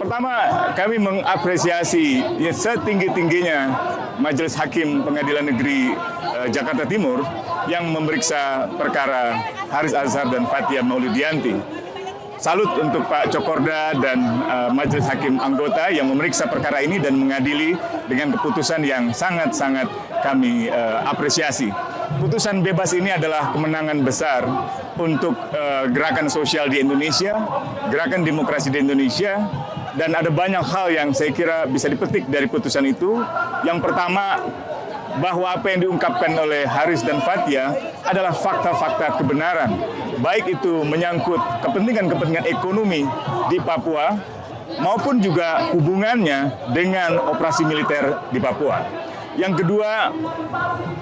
Pertama, kami mengapresiasi setinggi-tingginya Majelis Hakim Pengadilan Negeri Jakarta Timur yang memeriksa perkara Haris Azhar dan Fathia Maulidiyanti. Salut untuk Pak Cokorda dan Majelis Hakim anggota yang memeriksa perkara ini dan mengadili dengan keputusan yang sangat-sangat kami apresiasi. Putusan bebas ini adalah kemenangan besar untuk gerakan sosial di Indonesia, gerakan demokrasi di Indonesia, dan ada banyak hal yang saya kira bisa dipetik dari putusan itu. Yang pertama, bahwa apa yang diungkapkan oleh Haris dan Fathia adalah fakta-fakta kebenaran, baik itu menyangkut kepentingan-kepentingan ekonomi di Papua maupun juga hubungannya dengan operasi militer di Papua. Yang kedua,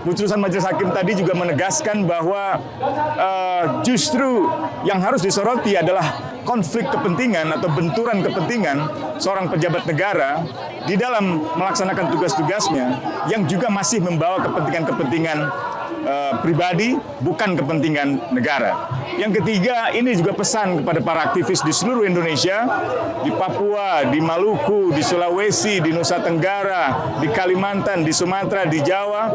putusan Majelis Hakim tadi juga menegaskan bahwa justru yang harus disoroti adalah konflik kepentingan atau benturan kepentingan seorang pejabat negara di dalam melaksanakan tugas-tugasnya yang juga masih membawa kepentingan-kepentingan pribadi, bukan kepentingan negara. Yang ketiga, ini juga pesan kepada para aktivis di seluruh Indonesia, di Papua, di Maluku, di Sulawesi, di Nusa Tenggara, di Kalimantan, di Sumatera, di Jawa,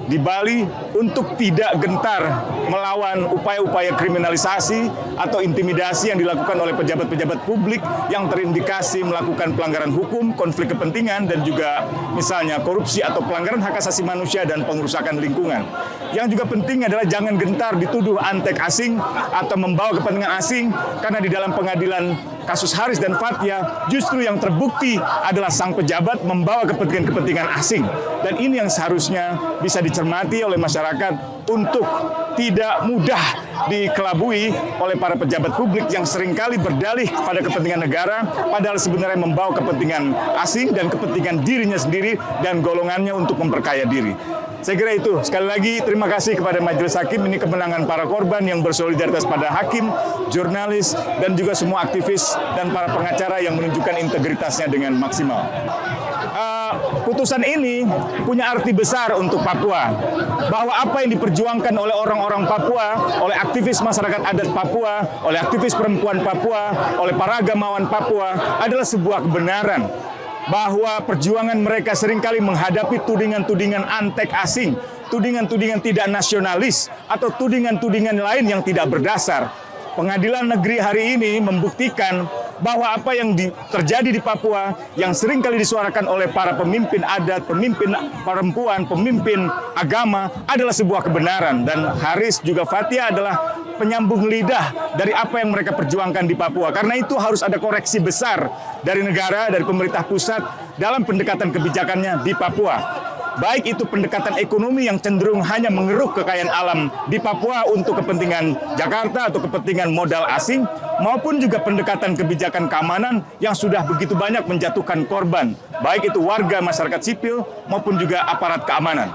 di Bali, untuk tidak gentar melawan upaya-upaya kriminalisasi atau intimidasi yang dilakukan oleh pejabat-pejabat publik yang terindikasi melakukan pelanggaran hukum, konflik kepentingan, dan juga misalnya korupsi atau pelanggaran hak asasi manusia dan pengerusakan lingkungan. Yang juga penting adalah jangan gentar dituduh antek asing atau membawa kepentingan asing, karena di dalam pengadilan kasus Haris dan Fathia justru yang terbukti adalah sang pejabat membawa kepentingan-kepentingan asing. Dan ini yang seharusnya bisa dicermati oleh masyarakat untuk tidak mudah dikelabui oleh para pejabat publik yang seringkali berdalih pada kepentingan negara, padahal sebenarnya membawa kepentingan asing dan kepentingan dirinya sendiri dan golongannya untuk memperkaya diri. Saya kira itu. Sekali lagi terima kasih kepada Majelis Hakim. Ini kemenangan para korban yang bersolidaritas pada hakim, jurnalis, dan juga semua aktivis dan para pengacara yang menunjukkan integritasnya dengan maksimal. Putusan ini punya arti besar untuk Papua, bahwa apa yang diperjuangkan oleh orang-orang Papua, oleh aktivis masyarakat adat Papua, oleh aktivis perempuan Papua, oleh para agamawan Papua adalah sebuah kebenaran, bahwa perjuangan mereka seringkali menghadapi tudingan-tudingan antek asing, tudingan-tudingan tidak nasionalis, atau tudingan-tudingan lain yang tidak berdasar. Pengadilan negeri hari ini membuktikan bahwa apa yang terjadi di Papua yang seringkali disuarakan oleh para pemimpin adat, pemimpin perempuan, pemimpin agama adalah sebuah kebenaran. Dan Haris juga Fathia adalah penyambung lidah dari apa yang mereka perjuangkan di Papua. Karena itu harus ada koreksi besar dari negara, dari pemerintah pusat dalam pendekatan kebijakannya di Papua. Baik itu pendekatan ekonomi yang cenderung hanya mengeruk kekayaan alam di Papua untuk kepentingan Jakarta atau kepentingan modal asing, maupun juga pendekatan kebijakan keamanan yang sudah begitu banyak menjatuhkan korban, baik itu warga masyarakat sipil maupun juga aparat keamanan.